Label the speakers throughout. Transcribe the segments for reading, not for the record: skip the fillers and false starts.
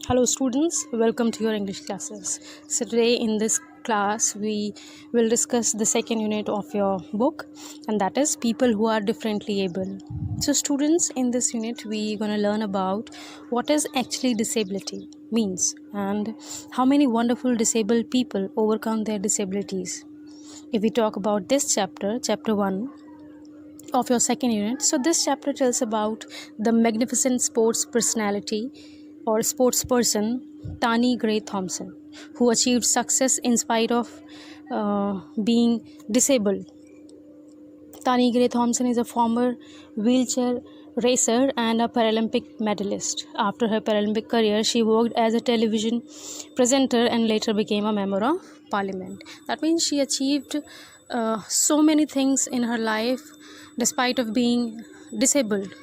Speaker 1: Hello students, welcome to your English classes. So today in this class we will discuss the second unit of your book, and that is people who are differently able. So students, in this unit we going to learn about what is actually disability means and how many wonderful disabled people overcome their disabilities. If we talk about this chapter 1 of your second unit, so this chapter tells about the magnificent sports personality or sports person Tani Gray Thompson, who achieved success in spite of being disabled. Tani Gray Thompson is a former wheelchair racer and a Paralympic medalist. After her Paralympic career, she worked as a television presenter and later became a member of parliament. That means she achieved so many things in her life despite of being disabled.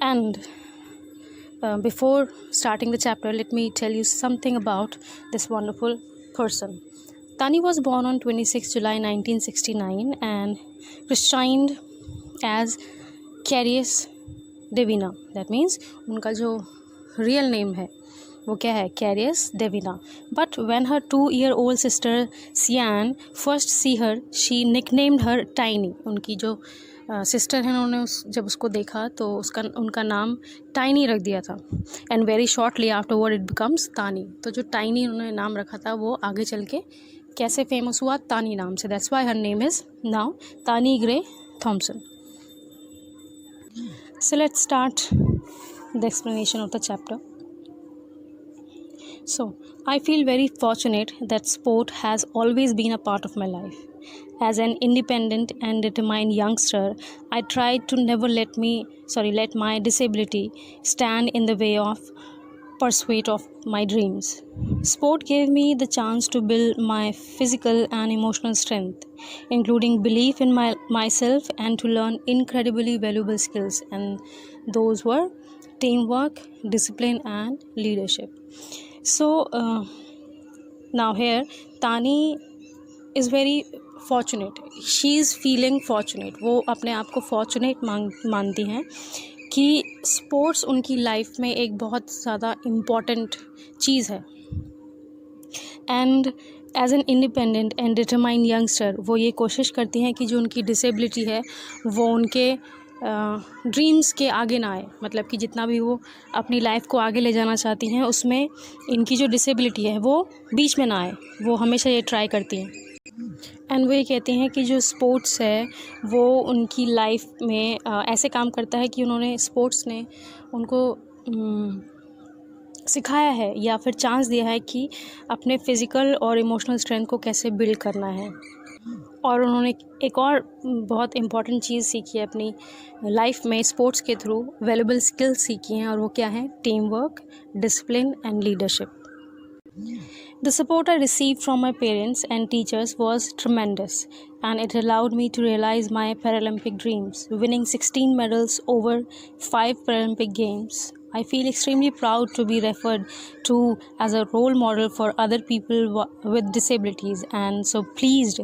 Speaker 1: And before starting the chapter, let me tell you something about this wonderful person. Tani was born on 26 July 1969 and christened as Carius Devina. That means उनका जो real name है वो क्या है, Carius Devina. But when her 2-year-old sister Sian first see her, she nicknamed her Tiny. उनकी जो sister हैं उन्होंने जब उसको देखा तो उनका नाम टाइनी रख दिया था. And very shortly afterward it becomes तानी. तो जो टाइनी उन्होंने नाम रखा था वो आगे चल के कैसे फेमस हुआ, तानी नाम से. That's why her name is now Tani Grey Thompson. So let's start the explanation of the chapter. So, I feel very fortunate that sport has always been a part of my life. As an independent and determined youngster, I tried to never let my disability stand in the way of pursuit of my dreams. Sport gave me the chance to build my physical and emotional strength, including belief in myself, and to learn incredibly valuable skills, and those were teamwork, discipline, and leadership. So now here Tani is very fortunate. She is feeling fortunate. वो अपने आप को fortunate मानती हैं कि sports उनकी life में एक बहुत ज़्यादा इम्पॉर्टेंट चीज़ है. And as an independent and determined youngster वो ये कोशिश करती हैं कि जो उनकी डिसेबिलिटी है वो उनके ड्रीम्स के आगे ना आए. मतलब कि जितना भी वो अपनी लाइफ को आगे ले जाना चाहती हैं उसमें इनकी जो डिसेबिलिटी है वो बीच में ना आए. वो हमेशा ये ट्राई करती हैं. एंड वो ये कहती हैं कि जो स्पोर्ट्स है वो उनकी लाइफ में ऐसे काम करता है कि उन्होंने स्पोर्ट्स ने उनको सिखाया है या फिर चांस दिया है कि अपने फिज़िकल और इमोशनल स्ट्रेंथ को कैसे बिल्ड करना है. और उन्होंने एक और बहुत इम्पॉर्टेंट चीज़ सीखी है अपनी लाइफ में स्पोर्ट्स के थ्रू. वैल्यूबल स्किल्स सीखी हैं और वो क्या है, team work, discipline and leadership. The support I received from my parents and teachers was tremendous, and it allowed me to realize my Paralympic dreams, winning 16 medals over 5 Paralympic Games. I feel extremely proud to be referred to as a role model for other people with disabilities, and so pleased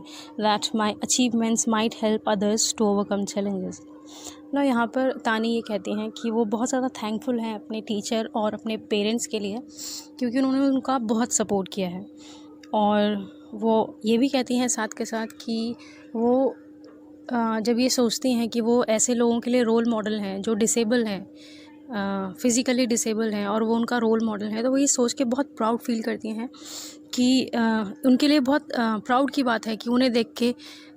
Speaker 1: that my achievements might help others to overcome challenges. ना यहाँ पर तानी ये कहती हैं कि वो बहुत ज़्यादा थैंकफुल हैं अपने टीचर और अपने पेरेंट्स के लिए क्योंकि उन्होंने उनका बहुत सपोर्ट किया है. और वो ये भी कहती हैं साथ के साथ कि वो जब ये सोचती हैं कि वो ऐसे लोगों के लिए रोल मॉडल हैं जो डिसेबल हैं, फ़िज़िकली डिसेबल हैं और वो उनका रोल मॉडल है, तो वो ये सोच के बहुत प्राउड फील करती हैं कि उनके लिए बहुत प्राउड की बात है कि उन्हें देख के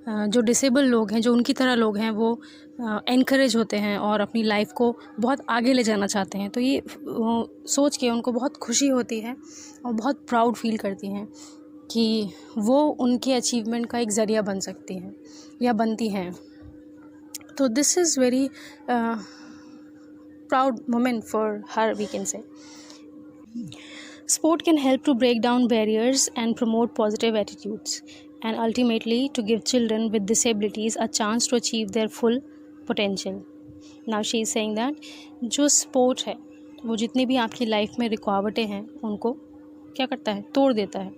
Speaker 1: जो डिसेबल लोग हैं, जो उनकी तरह लोग हैं, वो एनकरेज होते हैं और अपनी लाइफ को बहुत आगे ले जाना चाहते हैं. तो ये सोच के उनको बहुत खुशी होती है और बहुत प्राउड फील करती हैं कि वो उनके अचीवमेंट का एक ज़रिया बन सकती हैं या बनती हैं. तो this is very proud moment for her, we can say. Sport can help to break down barriers and promote positive attitudes, and ultimately to give children with disabilities a chance to achieve their full potential. Now she is saying that जो sport है वो जितनी भी आपकी life में रुकावटें हैं उनको क्या करता है, तोड़ देता है.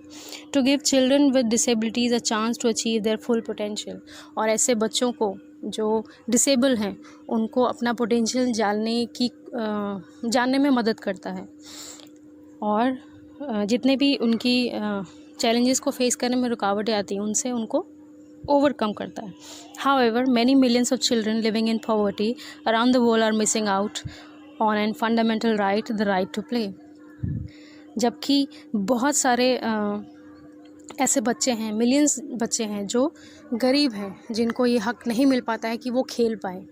Speaker 1: To give children with disabilities a chance to achieve their full potential. और ऐसे बच्चों को जो डिसेबल हैं उनको अपना पोटेंशियल जानने में मदद करता है, और जितने भी उनकी चैलेंजेस को फेस करने में रुकावटें आती हैं उनसे उनको ओवरकम करता है. However, many millions of children living in poverty around the world are missing out on a fundamental right, the right to play. जबकि बहुत सारे ऐसे बच्चे हैं, मिलियंस बच्चे हैं जो गरीब हैं, जिनको ये हक नहीं मिल पाता है कि वो खेल पाएँ.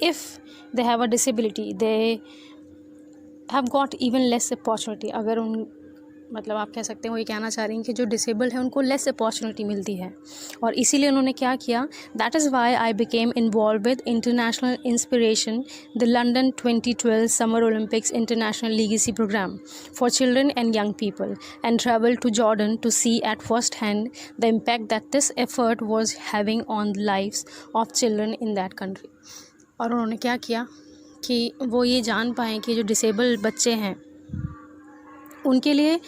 Speaker 1: If they have a disability, they have got even less opportunity. अगर मतलब आप कह सकते हैं वो ये कहना चाह रही हैं कि जो डिसेबल है उनको लेस अपॉर्चुनिटी मिलती है, और इसीलिए उन्होंने क्या किया. That is why I became involve with international inspiration the London 2012 summer Olympics international legacy programme for children and young people and travel to Jordan to see at first hand the impact that this effort was having on the lives of children in that country. और उन्होंने क्या किया कि वो ये जान पाएँ कि जो डिसेबल बच्चे हैं उनके लिए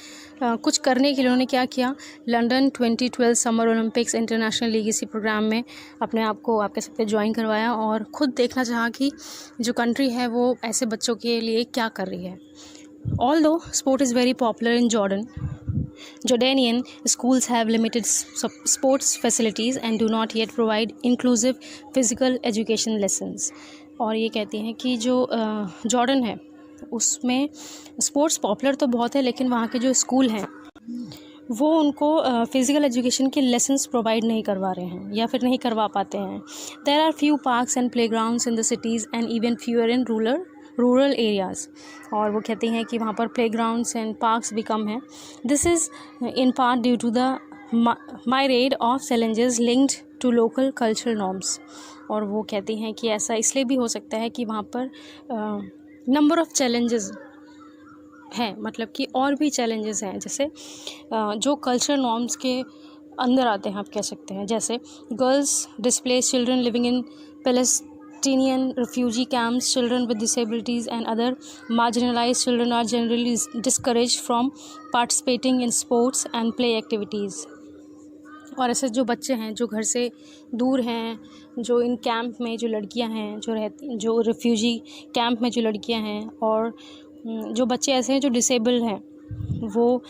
Speaker 1: कुछ करने के लिए उन्होंने क्या किया. London 2012 summer Olympics international legacy programme में अपने आप को आप कह सकते हैं ज्वाइन करवाया, और ख़ुद देखना चाहा कि जो कंट्री है वो ऐसे बच्चों के लिए क्या कर रही है. Although sport is very popular in Jordan, Jordanian schools have limited sports facilities and do not yet provide inclusive physical education lessons. और ये कहती हैं कि जो जॉर्डन है उसमें स्पोर्ट्स पॉपुलर तो बहुत है, लेकिन वहाँ के जो स्कूल हैं वो उनको फ़िज़िकल एजुकेशन के लेसन्स प्रोवाइड नहीं करवा रहे हैं या फिर नहीं करवा पाते हैं. There are few parks and playgrounds in the cities and even fewer in rural areas. और वो कहती हैं कि वहाँ पर प्लेग्राउंड्स एंड पार्क्स भी कम हैं. This is in part due to the myriad of challenges linked to local cultural norms. और वो कहती हैं कि ऐसा इसलिए भी हो सकता है कि वहाँ पर नंबर ऑफ़ चैलेंजेस हैं, मतलब कि और भी चैलेंजेस हैं, जैसे जो कल्चरल नॉर्म्स के अंदर आते हैं आप कह सकते हैं. जैसे girls displaced children living in Palestinian refugee camps, children with disabilities and other marginalized children are generally discouraged from participating in sports and play activities. और ऐसे जो बच्चे हैं जो घर से दूर हैं, जो इन कैंप में जो लड़कियां हैं जो रिफ्यूजी कैंप में जो लड़कियां हैं, और जो बच्चे ऐसे हैं जो डिसेबल हैं, वो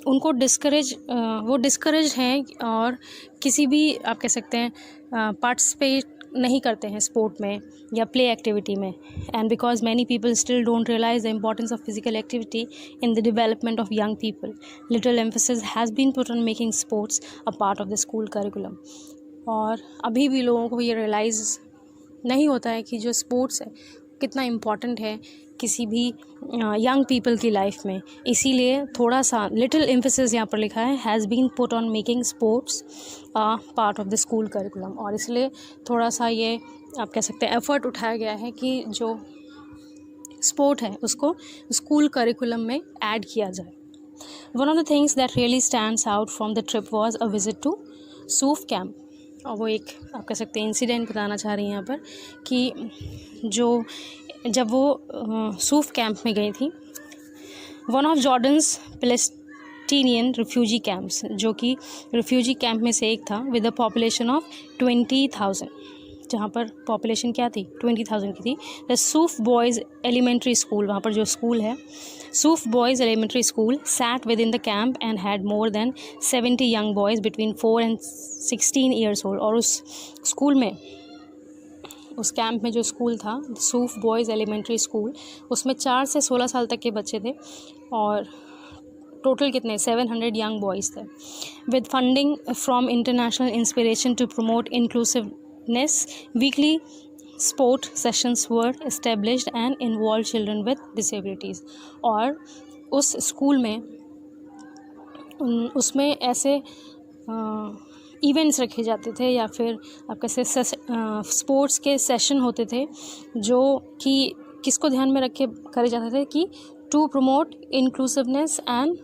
Speaker 1: उनको डिस्करेज हैं और किसी भी आप कह सकते हैं पार्टिसिपेट नहीं करते हैं स्पोर्ट में या प्ले एक्टिविटी में. And because many people still don't realise the importance of physical activity in the development of young people, little emphasis has been put on making sports a part of the school curriculum. और अभी भी लोगों को ये realise नहीं होता है कि जो स्पोर्ट्स है कितना इम्पॉर्टेंट है किसी भी यंग पीपल की लाइफ में. इसीलिए थोड़ा सा लिटिल एम्फेसिस यहाँ पर लिखा है has been put on making sports part of the school curriculum. और इसलिए थोड़ा सा ये आप कह सकते हैं एफ़र्ट उठाया गया है कि जो स्पोर्ट है उसको स्कूल करिकुलम में ऐड किया जाए. One of the things that really stands out from the trip was a visit to Souf camp. और वो एक आप कह सकते हैं इंसिडेंट बताना चाह रही हैं यहाँ पर कि जब वो सूफ कैंप में गई थी, one of Jordans Palestinian refugee camps, जो कि रिफ्यूजी कैंप में से एक था, विद अ पॉपुलेशन ऑफ 20,000, जहाँ पर पॉपुलेशन क्या थी 20,000 की थी. द सूफ बॉयज़ एलिमेंट्री स्कूल, वहाँ पर जो स्कूल है Souf boys elementary school, sat within the camp and had more than 70 young boys between 4 and 16 years old. और उस स्कूल में, उस कैंप में जो स्कूल था सूफ बॉयज़ एलिमेंट्री स्कूल, उसमें 4 से 16 साल तक के बच्चे थे और टोटल कितने 700 यंग बॉयज़ थे. With funding from international inspiration to promote inclusiveness, weekly sport sessions were established and involve children with disabilities. और उस स्कूल में उसमें ऐसे इवेंट्स रखे जाते थे या फिर आप कैसे स्पोर्ट्स के सेशन होते थे जो कि किसको ध्यान में रख के करे जाते थे कि to promote inclusiveness and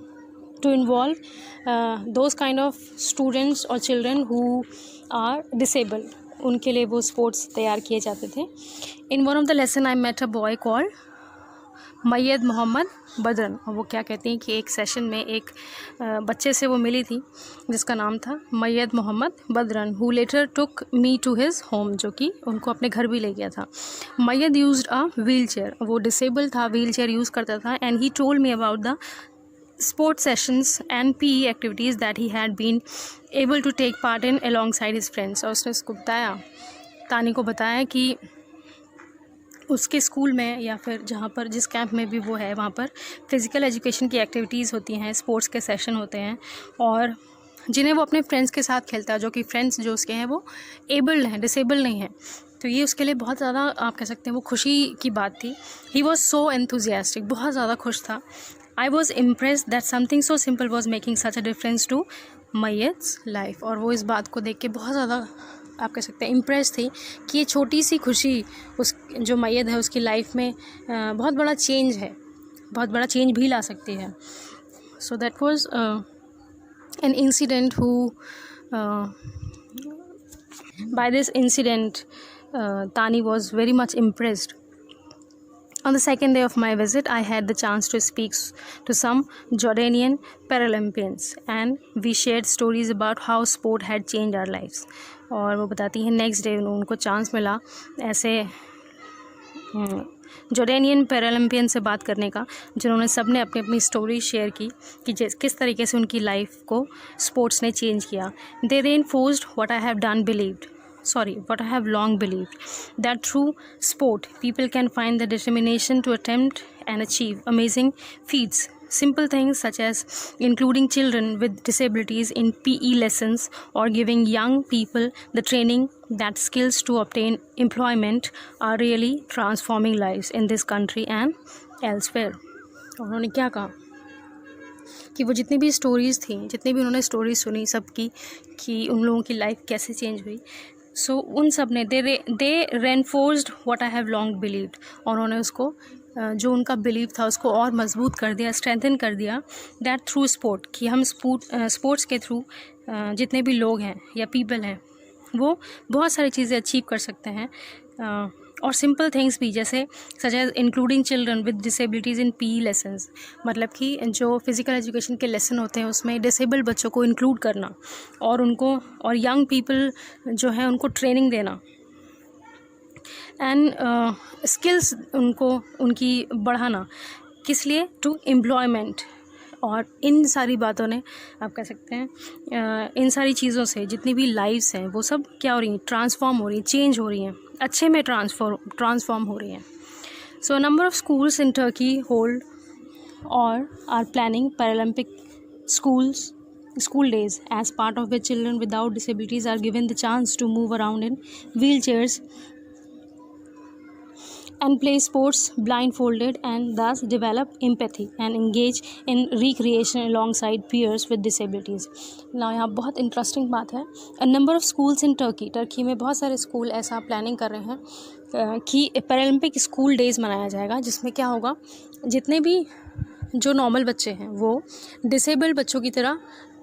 Speaker 1: to involve those kind of students और चिल्ड्रन हु आर डिसेबल, उनके लिए वो स्पोर्ट्स तैयार किए जाते थे. In one of the lesson I met a boy called Mayed Mohammed Badran. और वो क्या कहती हैं कि एक सेशन में एक बच्चे से वो मिली थी जिसका नाम था Mayed Mohammed Badran, who later took me to his home, जो कि उनको अपने घर भी ले गया था। Mayed used a wheel chair, वो डिसेबल था, व्हील चेयर यूज़ करता था। And he told me about the sports sessions and PE activities that he had been able to take part in alongside his friends। और उसने उसको बताया, तानी को बताया कि उसके स्कूल में या फिर जहाँ पर जिस कैंप में भी वो है वहाँ पर फ़िज़िकल एजुकेशन की एक्टिविटीज़ होती हैं, स्पोर्ट्स के सेशन होते हैं, और जिन्हें वो अपने फ्रेंड्स के साथ खेलता है, जो कि फ्रेंड्स जो उसके हैं वो एबल्ड हैं, डिसेबल नहीं हैं। तो ये उसके लिए बहुत ज़्यादा आप कह सकते हैं वो खुशी की बात थी। ही वॉज सो एंथुजियास्टिक, बहुत ज़्यादा खुश था। I was impressed that something so simple was making such a difference to Mayed's life. और वो इस बात को देख के बहुत ज़्यादा आप कह सकते हैं इम्प्रेस थी कि ये छोटी सी खुशी उस जो मैयद है उसकी लाइफ में बहुत बड़ा चेंज है, बहुत बड़ा चेंज भी ला सकती है। So that was an incident who by this incident Tani was very much impressed. On the second day of my visit, I had the chance to speak to some Jordanian Paralympians and we shared stories about how sport had changed our lives. और वो बताती हैं next day उनको chance मिला ऐसे Jordanian Paralympian से बात करने का, जिन्होंने सब ने अपनी अपनी स्टोरी शेयर की कि किस तरीके से उनकी लाइफ को स्पोर्ट्स ने चेंज किया। They reinforced what I have long believed, that through sport people can find the determination to attempt and achieve amazing feats. Simple things such as including children with disabilities in PE lessons or giving young people the training that skills to obtain employment are really transforming lives in this country and elsewhere. उन्होंने क्या कहा कि वो जितनी भी stories थी, जितनी भी उन्होंने स्टोरीज सुनी सबकी कि उन लोगों की लाइफ कैसे चेंज हुई, सो उन सब ने they reinforced what I have long believed. और उन्होंने उसको जो उनका बिलीव था उसको और मजबूत कर दिया, स्ट्रेंथन कर दिया, दैट थ्रू स्पोर्ट, कि हम स्पोर्ट्स के थ्रू जितने भी लोग हैं या पीपल हैं वो बहुत सारी चीज़ें अचीव कर सकते हैं। और सिंपल थिंग्स भी, जैसे such as including children with disabilities in PE lessons, मतलब कि जो फिज़िकल एजुकेशन के लेसन होते हैं उसमें डिसेबल बच्चों को इंक्लूड करना और उनको और यंग पीपल जो है उनको ट्रेनिंग देना एंड स्किल्स उनकी बढ़ाना, किस लिए, टू एम्प्लॉयमेंट। और इन सारी बातों ने आप कह सकते हैं इन सारी चीज़ों से जितनी भी लाइव्स हैं वो सब क्या हो रही हैं, ट्रांसफॉर्म हो रही हैं, चेंज हो रही हैं, अच्छे में ट्रांसफॉर्म हो रही हैं। So number of schools in Turkey hold और are planning Paralympic school days, as part of which children without disabilities are given the chance to move around in wheelchairs and play sports blindfolded and thus develop empathy and engage in recreation alongside peers with disabilities. Now यहाँ बहुत interesting बात है, a number of schools in Turkey में बहुत सारे school ऐसा planning कर रहे हैं कि पैरालंपिक स्कूल डेज़ मनाया जाएगा, जिसमें क्या होगा, जितने भी जो नॉर्मल बच्चे हैं वो डिसेबल्ड बच्चों की तरह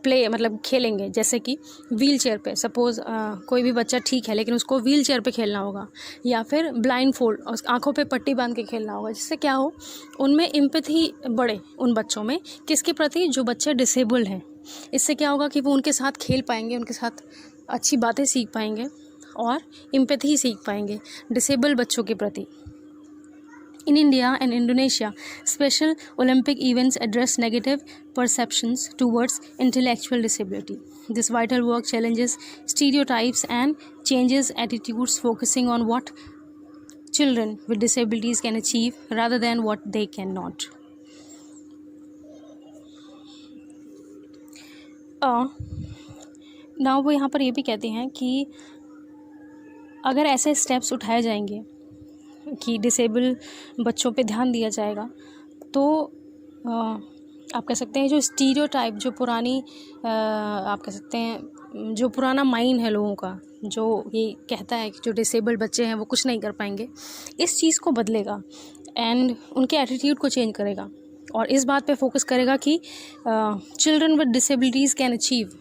Speaker 1: मतलब खेलेंगे, जैसे कि व्हील चेयर पर। सपोज़ कोई भी बच्चा ठीक है लेकिन उसको व्हील चेयर पर खेलना होगा, या फिर ब्लाइंड फोल्ड और आँखों पे पट्टी बांध के खेलना होगा, जिससे क्या हो, उनमें एम्पैथी बढ़े उन बच्चों में, किसके प्रति, जो बच्चे डिसेबल्ड हैं। इससे क्या होगा कि वो उनके साथ खेल पाएंगे, उनके साथ अच्छी बातें सीख पाएंगे और एम्पैथी सीख पाएंगे डिसेबल्ड बच्चों के प्रति। In India and Indonesia, special Olympic events address negative perceptions towards intellectual disability. This vital work challenges stereotypes and changes attitudes, focusing on what children with disabilities can achieve rather than what they cannot. Now वो यहाँ पर ये भी कहते हैं कि अगर ऐसे स्टेप्स उठाए जाएंगे कि डिसेबल बच्चों पे ध्यान दिया जाएगा, तो आप कह सकते हैं जो स्टीरियोटाइप, जो पुरानी आप कह सकते हैं जो पुराना माइंड है लोगों का, जो ये कहता है कि जो डिसेबल्ड बच्चे हैं वो कुछ नहीं कर पाएंगे, इस चीज़ को बदलेगा एंड उनके एटीट्यूड को चेंज करेगा और इस बात पे फोकस करेगा कि children with disabilities can achieve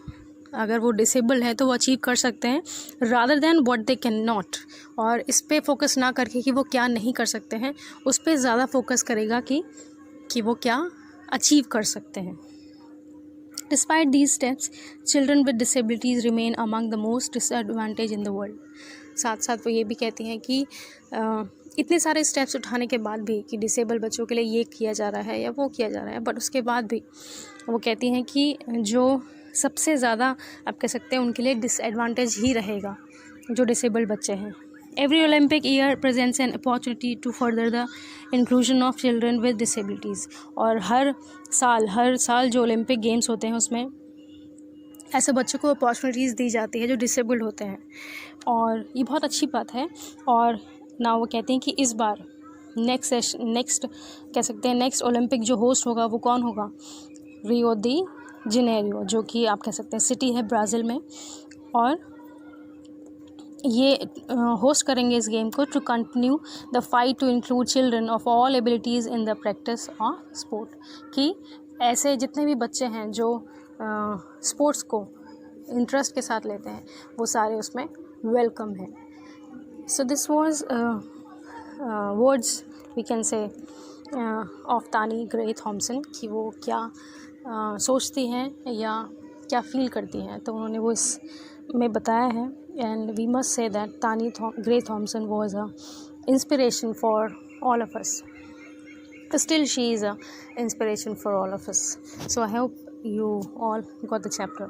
Speaker 1: अगर वो डिसेबल है तो वो अचीव कर सकते हैं, rather than what they can not. और इस पे फोकस ना करके कि वो क्या नहीं कर सकते हैं, उस पे ज़्यादा फोकस करेगा कि वो क्या अचीव कर सकते हैं। Despite these steps, children with disabilities remain among the most disadvantaged in the world. साथ साथ वो ये भी कहती हैं कि इतने सारे स्टेप्स उठाने के बाद भी कि डिसेबल बच्चों के लिए ये किया जा रहा है या वो किया जा रहा है, बट उसके बाद भी वो कहती हैं कि जो सबसे ज़्यादा आप कह सकते हैं उनके लिए डिसएडवांटेज ही रहेगा जो डिसेबल बच्चे हैं। Every Olympic year presents an opportunity to further the inclusion of children with disabilities. और हर साल जो ओलंपिक गेम्स होते हैं उसमें ऐसे बच्चों को अपॉर्चुनिटीज़ दी जाती है जो डिसेबल्ड होते हैं, और ये बहुत अच्छी बात है। और ना वो कहते हैं कि इस बार नेक्स्ट कह सकते हैं नेक्स्ट ओलंपिक जो होस्ट होगा वो कौन होगा, रियो दी जेनेरियो, जो कि आप कह सकते हैं सिटी है ब्राज़ील में, और ये होस्ट करेंगे इस गेम को to continue the fight to include children of all abilities in the practice of sport. कि ऐसे जितने भी बच्चे हैं जो स्पोर्ट्स को इंटरेस्ट के साथ लेते हैं वो सारे उसमें वेलकम हैं। So this was words we can say of Tani Grey Thompson, कि वो क्या सोचती हैं या क्या फील करती हैं, तो उन्होंने वो इस में बताया है। And we must say that Tani Grey Thompson was a inspiration for all of us. Still she is a inspiration for all of us. So I hope you all got the chapter.